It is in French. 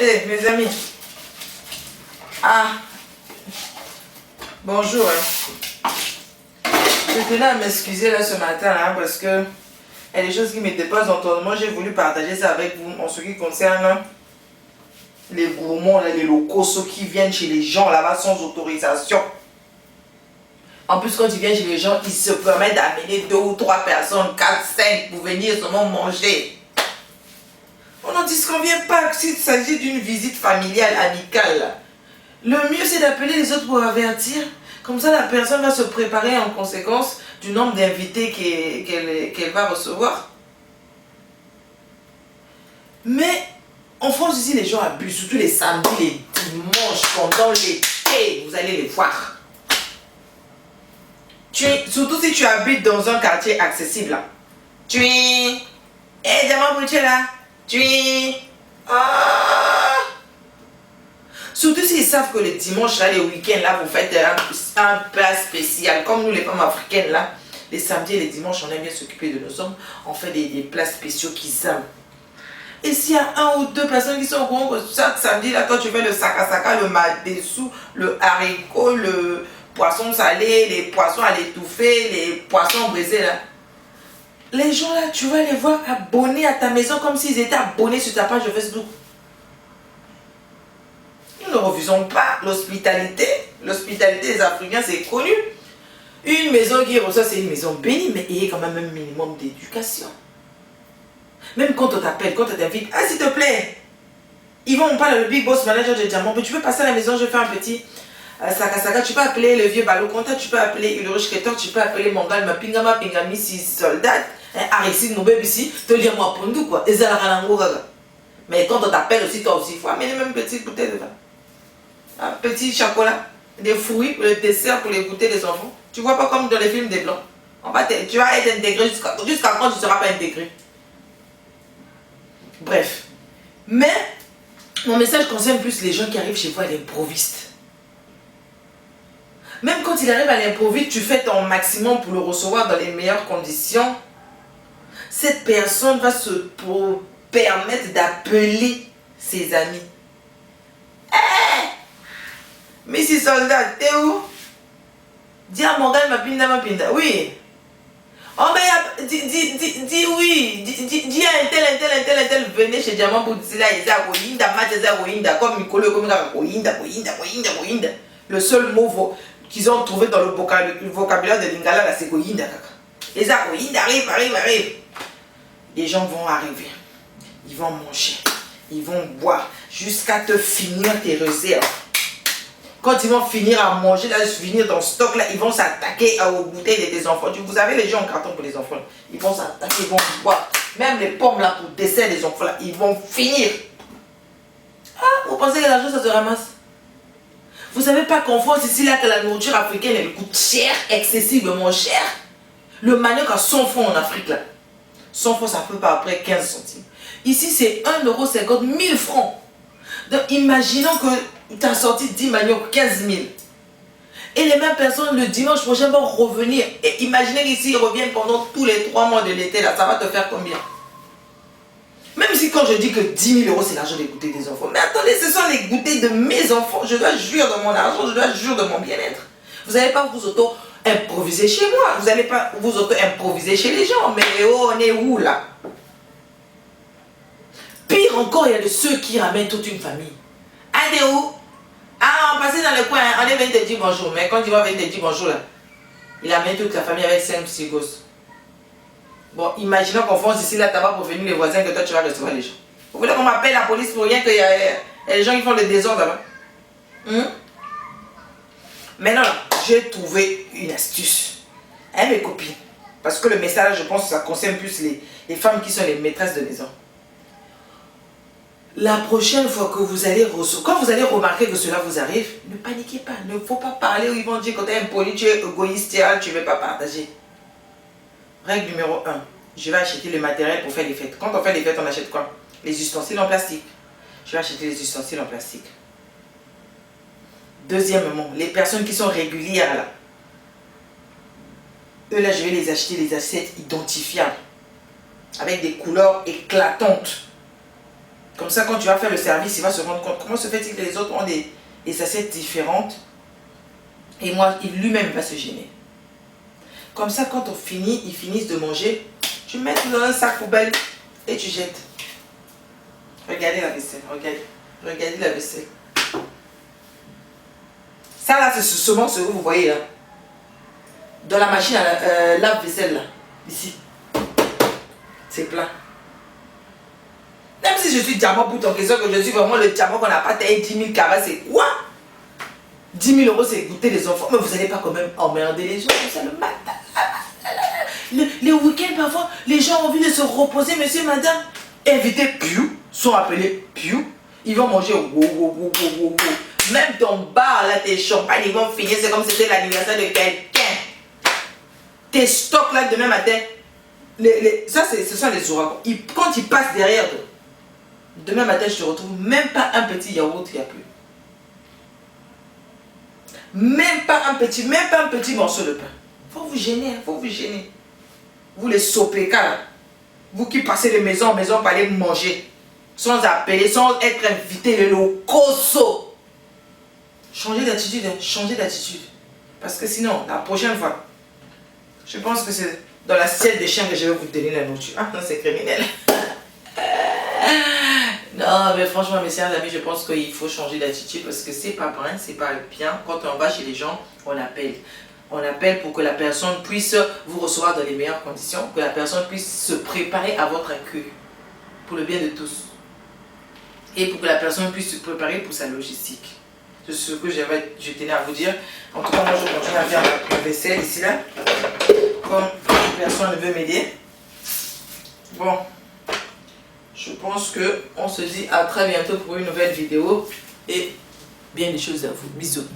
Eh, mes amis. Ah. Bonjour. Je tenais à m'excuser là ce matin là, parce que il y a des choses qui me dépassent d'entendement. J'ai voulu partager ça avec vous en ce qui concerne les gourmands, là, les locaux, ceux qui viennent chez les gens là-bas sans autorisation. En plus, quand ils viennent chez les gens, ils se permettent d'amener 2 ou 3 personnes, 4, 5 pour venir seulement manger. On n'en disconvient pas s'il s'agit d'une visite familiale, amicale. Le mieux, c'est d'appeler les autres pour avertir. Comme ça, la personne va se préparer en conséquence du nombre d'invités qu'elle va recevoir. Mais en France, ici, les gens abusent, surtout les samedis, les dimanches, pendant l'été, vous allez les voir. Surtout si tu habites dans un quartier accessible. Tu es... Eh, Diamant, tu es là. Tu es... Ah. Surtout s'ils savent que les dimanches, là, les week-ends, là, vous faites un plat spécial. Comme nous, les femmes africaines, là, les samedis et les dimanches, on aime bien s'occuper de nos hommes. On fait des plats spéciaux qu'ils aiment. Et s'il y a 1 ou 2 personnes qui sont au courant que chaque samedi, là, quand tu fais le saka-saka, le madessou, le haricot, le poisson salé, les poissons à l'étouffer, les poissons brisés, là. Les gens, là, tu vas les voir abonnés à ta maison comme s'ils étaient abonnés sur ta page de Facebook. Nous ne refusons pas l'hospitalité. L'hospitalité des Africains, c'est connu. Une maison qui reçoit, c'est une maison bénie, mais ayez quand même un minimum d'éducation. Même quand on t'appelle, quand on t'invite, ah s'il te plaît, Yvon, on parle le big boss manager de Diamant, mais tu peux passer à la maison, je fais un petit saka, tu peux appeler le vieux Balo Conta, tu peux appeler le riche Ketor, tu peux appeler Mongal, ma pingama, pingami, si soldat, Arixi, nos bébés ici, te lire moi pour nous quoi, et mais quand on t'appelle aussi, toi aussi, il faut amener même une petite bouteille de vin. Un petit chocolat, des fruits pour le dessert, pour les goûter des enfants. Tu vois pas comme dans les films des blancs. Tu vas être intégré jusqu'à quand tu ne seras pas intégré. Bref. Mais, mon message concerne plus les gens qui arrivent chez vous à l'improviste. Même quand il arrive à l'improviste, tu fais ton maximum pour le recevoir dans les meilleures conditions. Cette personne va se permettre d'appeler ses amis. Hé! Missy Soldat, t'es où? Dis à mon gars, ma pinda. Oui. Oh, mais dis oui. Dis à un tel, venez chez Diamant pour dire là, il y a Goyinda, Mateza Goyinda, comme Mikolo, comme Goyinda. Le seul mot qu'ils ont trouvé dans le vocabulaire de Lingala, là, c'est Goyinda. Les Goyinda arrive. Les gens vont arriver. Ils vont manger. Ils vont boire jusqu'à te finir tes réserves. Quand ils vont finir à manger, là, finir ton stock, là, ils vont s'attaquer aux bouteilles de tes enfants. Vous avez les gens en carton pour les enfants. Ils vont s'attaquer, ils vont boire. Même les pommes là pour dessert des enfants là, ils vont finir. Ah, vous pensez que l'argent ça se ramasse? Vous savez pas qu'en France ici là que la nourriture africaine elle coûte cher, excessivement cher. Le manioc à 100 francs en Afrique là. 100 francs ça peut pas après 15 centimes. Ici c'est 1,50 €, 1000 francs. Donc imaginons que tu as sorti 10 manioc, 15 000. Et les mêmes personnes le dimanche prochain vont revenir. Et imaginez qu'ici ils reviennent pendant tous les 3 mois de l'été là, ça va te faire combien? Même si quand je dis que 10 000 € c'est l'argent des goûters des enfants. Mais attendez, ce sont les goûters de mes enfants. Je dois jurer de mon argent, je dois jurer de mon bien-être. Vous n'allez pas vous auto-improviser chez moi. Vous n'allez pas vous auto-improviser chez les gens. Mais oh, on est où là? Pire encore, il y a de ceux qui ramènent toute une famille. Allez où? Ah, on passait dans le coin, on est venu te dire bonjour. Mais quand il va venir te dire bonjour là, il amène toute la famille avec 5 petits gosses. Bon, imaginons qu'en France, ici, là, tu vas pour venir les voisins, que toi, tu vas recevoir les gens. Vous voulez qu'on m'appelle la police pour rien qu'il y a des gens qui font le désordre là-bas? Maintenant, là, j'ai trouvé une astuce. Hein, mes copines? Parce que le message, je pense que ça concerne plus les femmes qui sont les maîtresses de maison. La prochaine fois que vous allez recevoir, quand vous allez remarquer que cela vous arrive, ne paniquez pas. Il ne faut pas parler où ils vont dire que tu es impoli, tu es égoïste, tu ne veux pas partager. Règle numéro 1. Je vais acheter le matériel pour faire les fêtes. Quand on fait les fêtes, on achète quoi? Les ustensiles en plastique. Je vais acheter les ustensiles en plastique. Deuxièmement, les personnes qui sont régulières là. Eux là, je vais les acheter les assiettes identifiables. Avec des couleurs éclatantes. Comme ça, quand tu vas faire le service, il va se rendre compte. Comment se fait-il que les autres ont des assiettes différentes? Et moi, lui-même va se gêner. Comme ça, quand on finit, ils finissent de manger, tu mets dans un sac poubelle et tu jettes. Regardez la vaisselle, regardez la vaisselle. Ça là, c'est seulement ce que vous voyez là. Dans la machine à lave-vaisselle là, ici. C'est plein. Même si je suis diamant pour ton question, que je suis vraiment le diamant qu'on n'a pas taillé 10 000 cabas, c'est quoi? 10 000 euros, c'est goûter les enfants. Mais vous n'allez pas quand même emmerder les gens comme ça le matin. Les week-ends, parfois, les gens ont envie de se reposer, monsieur, madame. Invités Piou, sont appelés Piou. Ils vont manger wow. Même ton bar, là, tes champagnes, ils vont finir. C'est comme si c'était l'anniversaire de quelqu'un. Tes stocks, là, demain matin. Ça, ce sont les ouragans. Quand ils passent derrière, demain matin, je te retrouve même pas un petit yaourt, il n'y a plus. Même pas un petit morceau de pain. Faut vous gêner, faut vous gêner. Vous les sopécas là. Vous qui passez de maison en maison pour aller manger. Sans appeler, sans être invité, le locoso. Changez d'attitude, hein, changez d'attitude. Parce que sinon, la prochaine fois, je pense que c'est dans l'assiette des chiens que je vais vous donner la nourriture. Ah non, c'est criminel. Non, mais franchement, mes chers amis, je pense qu'il faut changer d'attitude parce que c'est pas bien, c'est pas bien. Quand on va chez les gens, on appelle. On appelle pour que la personne puisse vous recevoir dans les meilleures conditions, que la personne puisse se préparer à votre accueil, pour le bien de tous. Et pour que la personne puisse se préparer pour sa logistique. C'est ce que je tenais à vous dire. En tout cas, moi, je continue à faire ma vaisselle ici, là. Comme personne ne veut m'aider. Bon. Je pense qu'on se dit à très bientôt pour une nouvelle vidéo. Et bien des choses à vous. Bisous.